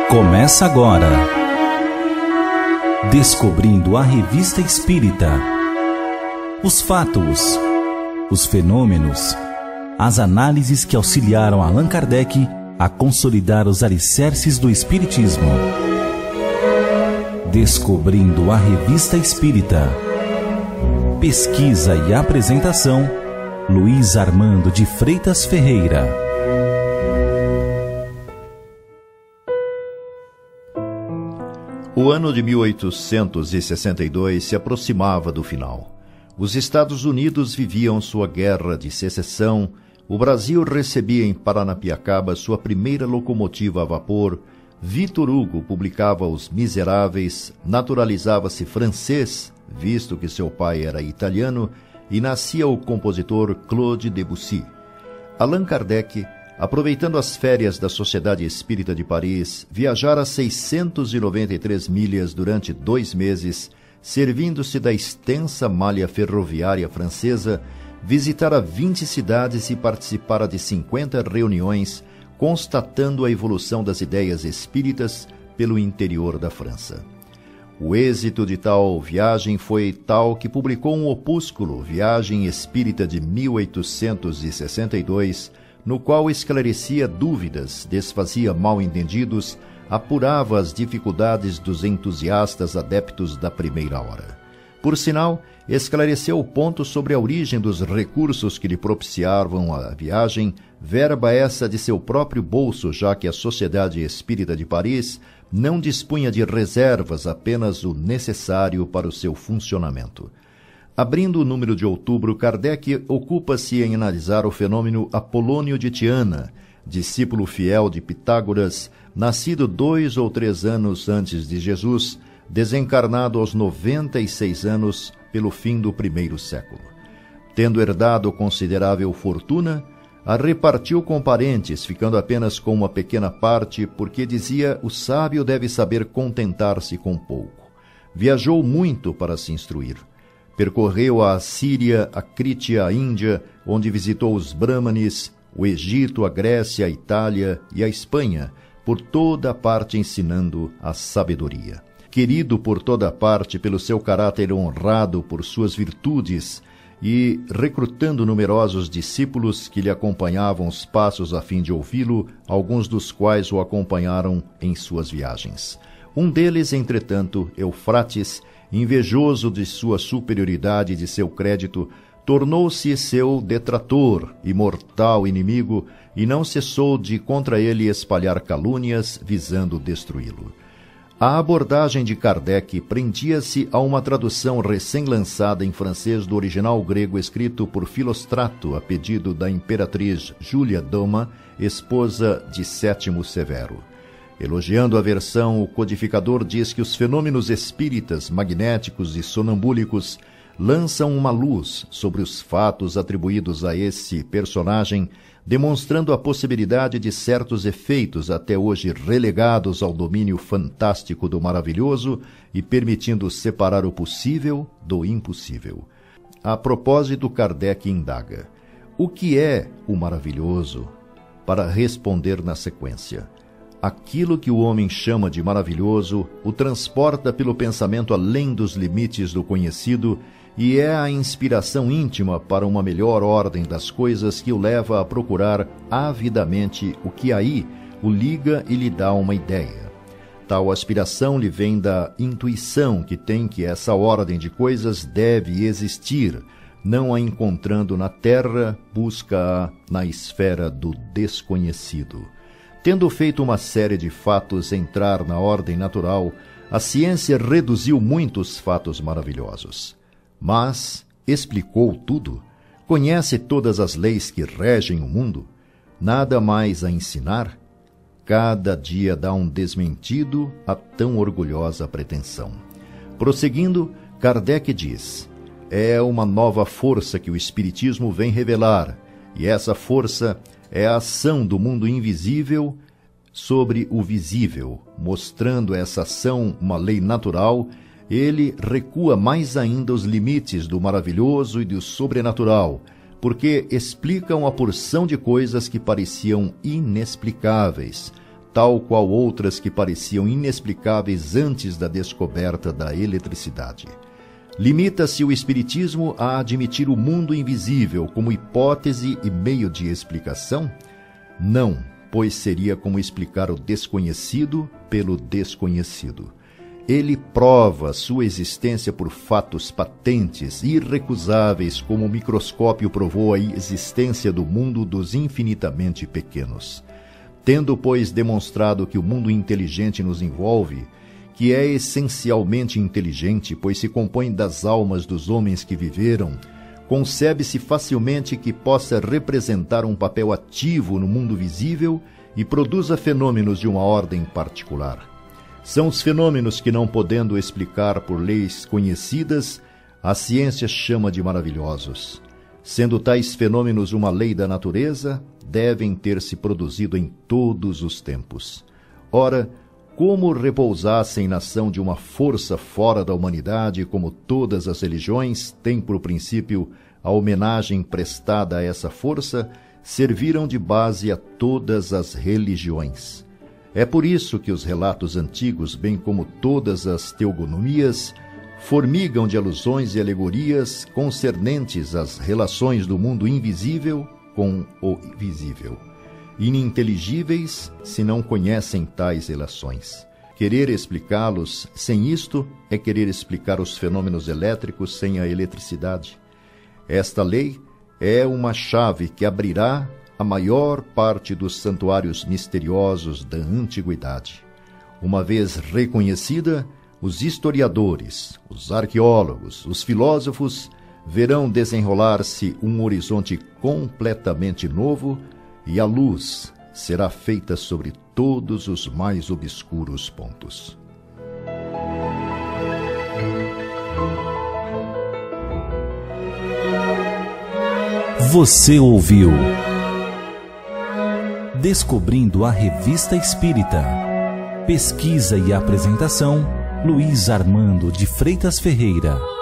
Começa agora, Descobrindo a Revista Espírita. Os fatos, os fenômenos, as análises que auxiliaram Allan Kardec a consolidar os alicerces do Espiritismo. Descobrindo a Revista Espírita. Pesquisa e apresentação, Luiz Armando de Freitas Ferreira. O ano de 1862 se aproximava do final. Os Estados Unidos viviam sua guerra de secessão, o Brasil recebia em Paranapiacaba sua primeira locomotiva a vapor, Victor Hugo publicava Os Miseráveis, naturalizava-se francês, visto que seu pai era italiano, e nascia o compositor Claude Debussy. Allan Kardec, aproveitando as férias da Sociedade Espírita de Paris, viajara 693 milhas durante 2 meses, servindo-se da extensa malha ferroviária francesa, visitara 20 cidades e participara de 50 reuniões, constatando a evolução das ideias espíritas pelo interior da França. O êxito de tal viagem foi tal que publicou um opúsculo, Viagem Espírita de 1862, no qual esclarecia dúvidas, desfazia mal-entendidos, apurava as dificuldades dos entusiastas adeptos da primeira hora. Por sinal, esclareceu o ponto sobre a origem dos recursos que lhe propiciavam a viagem, verba essa de seu próprio bolso, já que a Sociedade Espírita de Paris não dispunha de reservas, apenas o necessário para o seu funcionamento. Abrindo o número de outubro, Kardec ocupa-se em analisar o fenômeno Apolônio de Tiana, discípulo fiel de Pitágoras, nascido 2 ou 3 anos antes de Jesus, desencarnado aos 96 anos pelo fim do primeiro século. Tendo herdado considerável fortuna, a repartiu com parentes, ficando apenas com uma pequena parte, porque dizia: o sábio deve saber contentar-se com pouco. Viajou muito para se instruir. Percorreu a Síria, a Crítia, a Índia, onde visitou os Brahmanes, o Egito, a Grécia, a Itália e a Espanha, por toda a parte ensinando a sabedoria. Querido por toda a parte pelo seu caráter honrado por suas virtudes e recrutando numerosos discípulos que lhe acompanhavam os passos a fim de ouvi-lo, alguns dos quais o acompanharam em suas viagens. Um deles, entretanto, Eufrates, invejoso de sua superioridade e de seu crédito, tornou-se seu detrator e mortal inimigo, e não cessou de contra ele espalhar calúnias, visando destruí-lo. A abordagem de Kardec prendia-se a uma tradução recém-lançada em francês do original grego escrito por Filostrato, a pedido da imperatriz Júlia Doma, esposa de Sétimo Severo. Elogiando a versão, o codificador diz que os fenômenos espíritas, magnéticos e sonambúlicos lançam uma luz sobre os fatos atribuídos a esse personagem, demonstrando a possibilidade de certos efeitos até hoje relegados ao domínio fantástico do maravilhoso e permitindo separar o possível do impossível. A propósito, Kardec indaga: o que é o maravilhoso? Para responder na sequência: aquilo que o homem chama de maravilhoso o transporta pelo pensamento além dos limites do conhecido e é a inspiração íntima para uma melhor ordem das coisas que o leva a procurar avidamente o que aí o liga e lhe dá uma ideia. Tal aspiração lhe vem da intuição que tem que essa ordem de coisas deve existir, não a encontrando na terra, busca-a na esfera do desconhecido. Tendo feito uma série de fatos entrar na ordem natural, a ciência reduziu muitos fatos maravilhosos. Mas explicou tudo? Conhece todas as leis que regem o mundo? Nada mais a ensinar? Cada dia dá um desmentido a tão orgulhosa pretensão. Prosseguindo, Kardec diz: é uma nova força que o Espiritismo vem revelar, e essa força é a ação do mundo invisível sobre o visível. Mostrando essa ação uma lei natural, ele recua mais ainda os limites do maravilhoso e do sobrenatural, porque explicam a porção de coisas que pareciam inexplicáveis, tal qual outras que pareciam inexplicáveis antes da descoberta da eletricidade. Limita-se o Espiritismo a admitir o mundo invisível como hipótese e meio de explicação? Não, pois seria como explicar o desconhecido pelo desconhecido. Ele prova sua existência por fatos patentes, irrecusáveis, como o microscópio provou a existência do mundo dos infinitamente pequenos. Tendo, pois, demonstrado que o mundo inteligente nos envolve, que é essencialmente inteligente, pois se compõe das almas dos homens que viveram, concebe-se facilmente que possa representar um papel ativo no mundo visível e produza fenômenos de uma ordem particular. São os fenômenos que, não podendo explicar por leis conhecidas, a ciência chama de maravilhosos. Sendo tais fenômenos uma lei da natureza, devem ter se produzido em todos os tempos. Ora, como repousassem na ação de uma força fora da humanidade, como todas as religiões têm por princípio a homenagem prestada a essa força, serviram de base a todas as religiões. É por isso que os relatos antigos, bem como todas as teogonomias, formigam de alusões e alegorias concernentes às relações do mundo invisível com o visível, ininteligíveis se não conhecem tais relações. Querer explicá-los sem isto é querer explicar os fenômenos elétricos sem a eletricidade. Esta lei é uma chave que abrirá a maior parte dos santuários misteriosos da antiguidade. Uma vez reconhecida, os historiadores, os arqueólogos, os filósofos verão desenrolar-se um horizonte completamente novo e a luz será feita sobre todos os mais obscuros pontos. Você ouviu Descobrindo a Revista Espírita. Pesquisa e apresentação, Luiz Armando de Freitas Ferreira.